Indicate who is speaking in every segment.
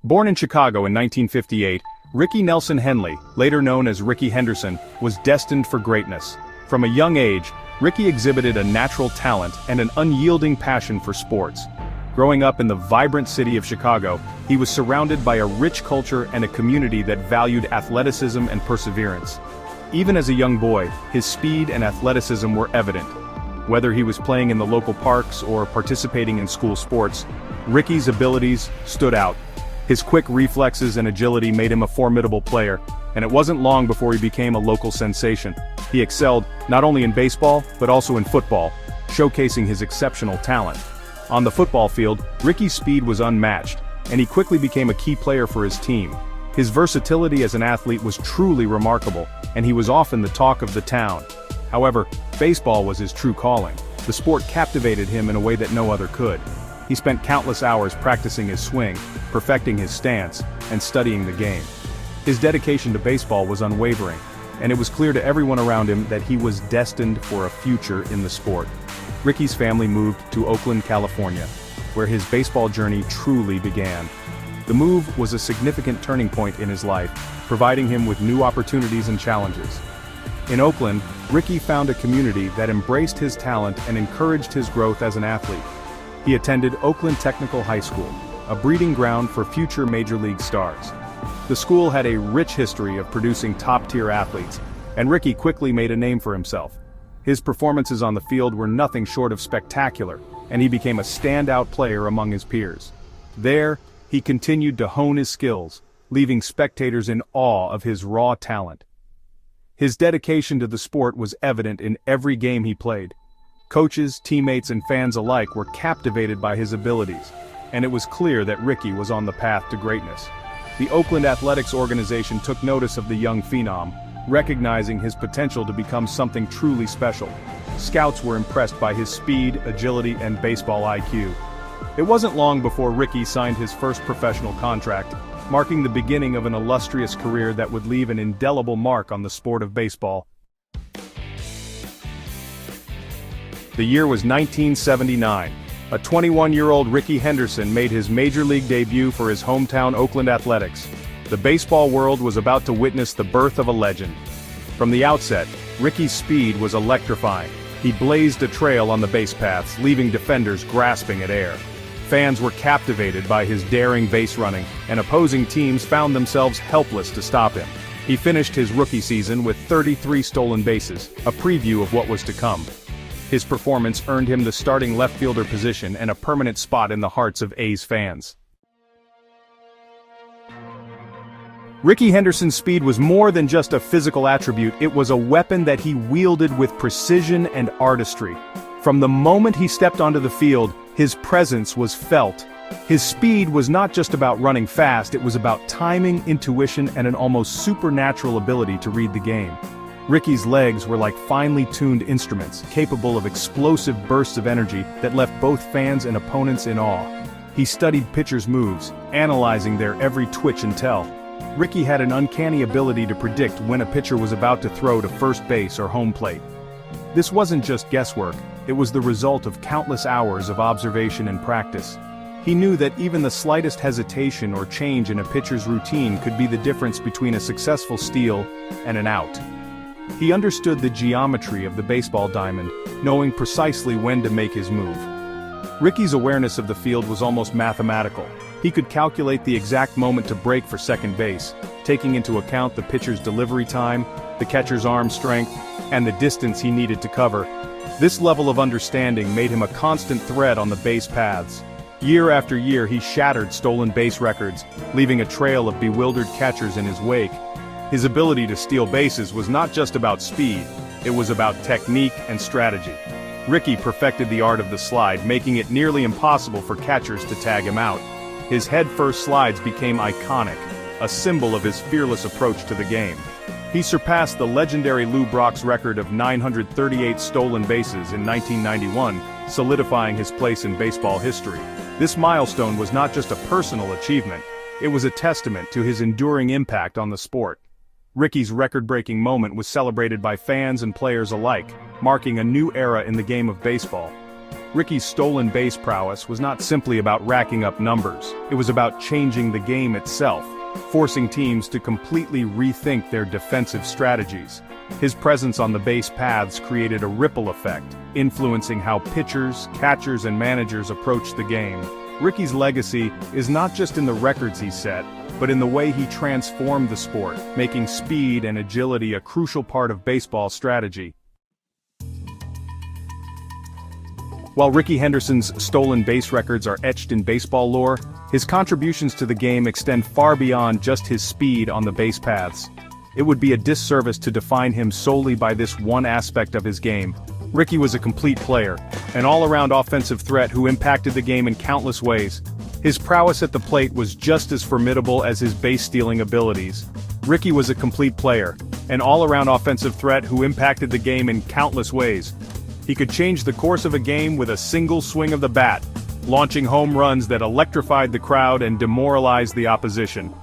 Speaker 1: Born in Chicago in 1958, Rickey Nelson Henley, later known as Rickey Henderson, was destined for greatness. From a young age, Rickey exhibited a natural talent and an unyielding passion for sports. Growing up in the vibrant city of Chicago, he was surrounded by a rich culture and a community that valued athleticism and perseverance. Even as a young boy, his speed and athleticism were evident. Whether he was playing in the local parks or participating in school sports, Rickey's abilities stood out. His quick reflexes and agility made him a formidable player, and it wasn't long before he became a local sensation. He excelled, not only in baseball, but also in football, showcasing his exceptional talent. On the football field, Rickey's speed was unmatched, and he quickly became a key player for his team. His versatility as an athlete was truly remarkable, and he was often the talk of the town. However, baseball was his true calling. The sport captivated him in a way that no other could. He spent countless hours practicing his swing, perfecting his stance, and studying the game. His dedication to baseball was unwavering, and it was clear to everyone around him that he was destined for a future in the sport. Rickey's family moved to Oakland, California, where his baseball journey truly began. The move was a significant turning point in his life, providing him with new opportunities and challenges. In Oakland, Rickey found a community that embraced his talent and encouraged his growth as an athlete. He attended Oakland Technical High School, a breeding ground for future major league stars. The school had a rich history of producing top-tier athletes, and Rickey quickly made a name for himself. His performances on the field were nothing short of spectacular, and he became a standout player among his peers. There, he continued to hone his skills, leaving spectators in awe of his raw talent. His dedication to the sport was evident in every game he played. Coaches, teammates, and fans alike were captivated by his abilities, and it was clear that Rickey was on the path to greatness. The Oakland Athletics organization took notice of the young phenom, recognizing his potential to become something truly special. Scouts were impressed by his speed, agility, and baseball IQ. It wasn't long before Rickey signed his first professional contract, marking the beginning of an illustrious career that would leave an indelible mark on the sport of baseball. The year was 1979. A 21-year-old Rickey Henderson made his major league debut for his hometown Oakland Athletics. The baseball world was about to witness the birth of a legend. From the outset, Rickey's speed was electrifying. He blazed a trail on the base paths, leaving defenders grasping at air. Fans were captivated by his daring base running, and opposing teams found themselves helpless to stop him. He finished his rookie season with 33 stolen bases, a preview of what was to come. His performance earned him the starting left fielder position and a permanent spot in the hearts of A's fans. Rickey Henderson's speed was more than just a physical attribute, it was a weapon that he wielded with precision and artistry. From the moment he stepped onto the field, his presence was felt. His speed was not just about running fast, it was about timing, intuition, and an almost supernatural ability to read the game. Rickey's legs were like finely tuned instruments, capable of explosive bursts of energy that left both fans and opponents in awe. He studied pitchers' moves, analyzing their every twitch and tell. Rickey had an uncanny ability to predict when a pitcher was about to throw to first base or home plate. This wasn't just guesswork, it was the result of countless hours of observation and practice. He knew that even the slightest hesitation or change in a pitcher's routine could be the difference between a successful steal and an out. He understood the geometry of the baseball diamond, knowing precisely when to make his move. Rickey's awareness of the field was almost mathematical. He could calculate the exact moment to break for second base, taking into account the pitcher's delivery time, the catcher's arm strength, and the distance he needed to cover. This level of understanding made him a constant threat on the base paths. Year after year he shattered stolen base records, leaving a trail of bewildered catchers in his wake. His ability to steal bases was not just about speed, it was about technique and strategy. Rickey perfected the art of the slide, making it nearly impossible for catchers to tag him out. His head-first slides became iconic, a symbol of his fearless approach to the game. He surpassed the legendary Lou Brock's record of 938 stolen bases in 1991, solidifying his place in baseball history. This milestone was not just a personal achievement, it was a testament to his enduring impact on the sport. Rickey's record-breaking moment was celebrated by fans and players alike, marking a new era in the game of baseball. Rickey's stolen base prowess was not simply about racking up numbers, it was about changing the game itself, forcing teams to completely rethink their defensive strategies. His presence on the base paths created a ripple effect, influencing how pitchers, catchers, and managers approached the game. Rickey's legacy is not just in the records he set, but in the way he transformed the sport, making speed and agility a crucial part of baseball strategy. While Rickey Henderson's stolen base records are etched in baseball lore, his contributions to the game extend far beyond just his speed on the base paths. It would be a disservice to define him solely by this one aspect of his game. Rickey was a complete player, an all-around offensive threat who impacted the game in countless ways. His prowess at the plate was just as formidable as his base-stealing abilities. Rickey was a complete player, an all-around offensive threat who impacted the game in countless ways. He could change the course of a game with a single swing of the bat, launching home runs that electrified the crowd and demoralized the opposition.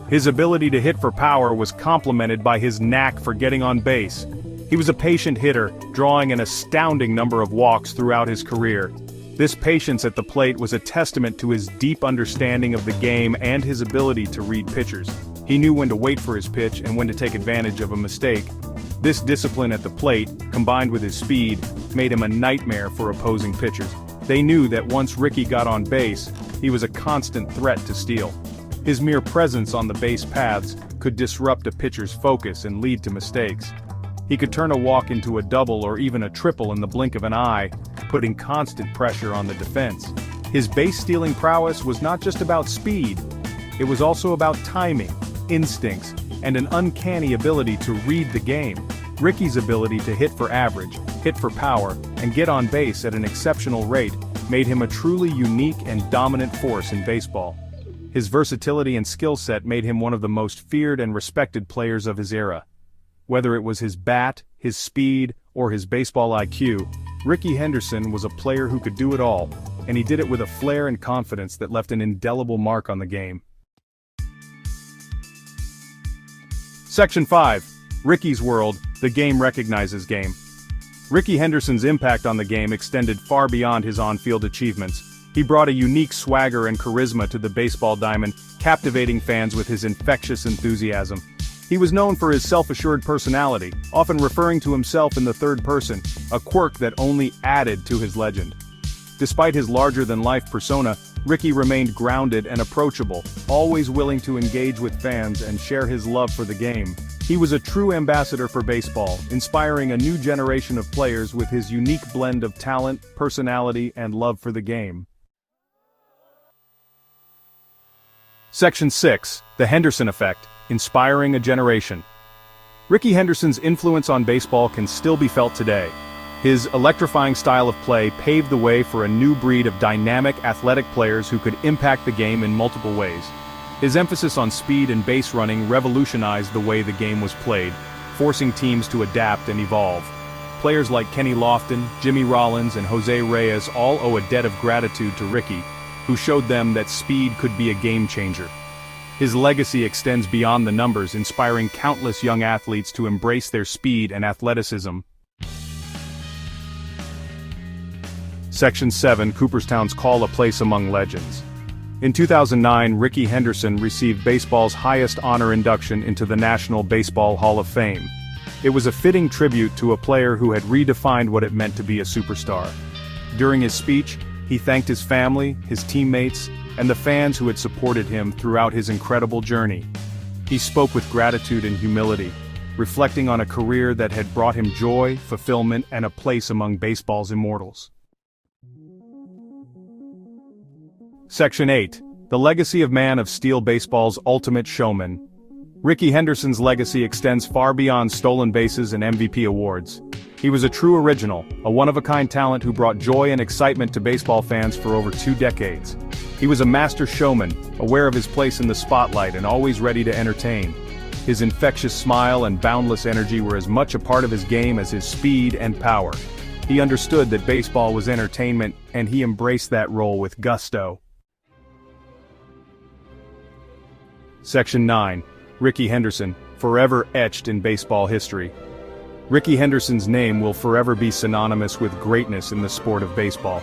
Speaker 1: His ability to hit for power was complemented by his knack for getting on base. He was a patient hitter, drawing an astounding number of walks throughout his career. This patience at the plate was a testament to his deep understanding of the game and his ability to read pitchers. He knew when to wait for his pitch and when to take advantage of a mistake. This discipline at the plate, combined with his speed, made him a nightmare for opposing pitchers. They knew that once Rickey got on base, he was a constant threat to steal. His mere presence on the base paths could disrupt a pitcher's focus and lead to mistakes. He could turn a walk into a double or even a triple in the blink of an eye, putting constant pressure on the defense. His base-stealing prowess was not just about speed, it was also about timing, instincts, and an uncanny ability to read the game. Rickey's ability to hit for average, hit for power, and get on base at an exceptional rate made him a truly unique and dominant force in baseball. His versatility and skill set made him one of the most feared and respected players of his era. Whether it was his bat, his speed, or his baseball IQ, Rickey Henderson was a player who could do it all, and he did it with a flair and confidence that left an indelible mark on the game. Section 5. Rickey's World, the game recognizes game. Rickey Henderson's impact on the game extended far beyond his on-field achievements. He brought a unique swagger and charisma to the baseball diamond, captivating fans with his infectious enthusiasm. He was known for his self-assured personality, often referring to himself in the third person, a quirk that only added to his legend. Despite his larger-than-life persona, Rickey remained grounded and approachable, always willing to engage with fans and share his love for the game. He was a true ambassador for baseball, inspiring a new generation of players with his unique blend of talent, personality, and love for the game. Section 6. The Henderson Effect, inspiring a generation. Rickey Henderson's influence on baseball can still be felt today. His electrifying style of play paved the way for a new breed of dynamic, athletic players who could impact the game in multiple ways. His emphasis on speed and base running revolutionized the way the game was played, forcing teams to adapt and evolve. Players like Kenny Lofton, Jimmy Rollins, and Jose Reyes all owe a debt of gratitude to Rickey, who showed them that speed could be a game-changer. His legacy extends beyond the numbers, inspiring countless young athletes to embrace their speed and athleticism. Section 7. Cooperstown's Call a Place Among Legends. In 2009, Rickey Henderson received baseball's highest honor induction into the National Baseball Hall of Fame. It was a fitting tribute to a player who had redefined what it meant to be a superstar. During his speech, he thanked his family, his teammates, and the fans who had supported him throughout his incredible journey. He spoke with gratitude and humility, reflecting on a career that had brought him joy, fulfillment, and a place among baseball's immortals. Section 8. The Legacy of Man of Steel, baseball's ultimate showman. Rickey Henderson's legacy extends far beyond stolen bases and MVP awards. He was a true original, a one-of-a-kind talent who brought joy and excitement to baseball fans for over 2 decades. He was a master showman, aware of his place in the spotlight and always ready to entertain. His infectious smile and boundless energy were as much a part of his game as his speed and power. He understood that baseball was entertainment, and he embraced that role with gusto. Section 9. Rickey Henderson, forever etched in baseball history. Rickey Henderson's name will forever be synonymous with greatness in the sport of baseball.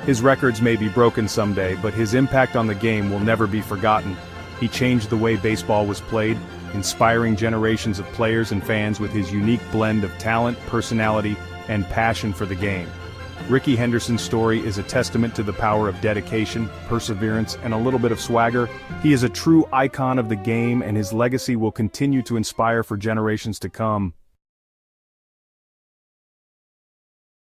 Speaker 1: His records may be broken someday, but his impact on the game will never be forgotten. He changed the way baseball was played, inspiring generations of players and fans with his unique blend of talent, personality, and passion for the game. Rickey Henderson's story is a testament to the power of dedication, perseverance, and a little bit of swagger. He is a true icon of the game, and his legacy will continue to inspire for generations to come.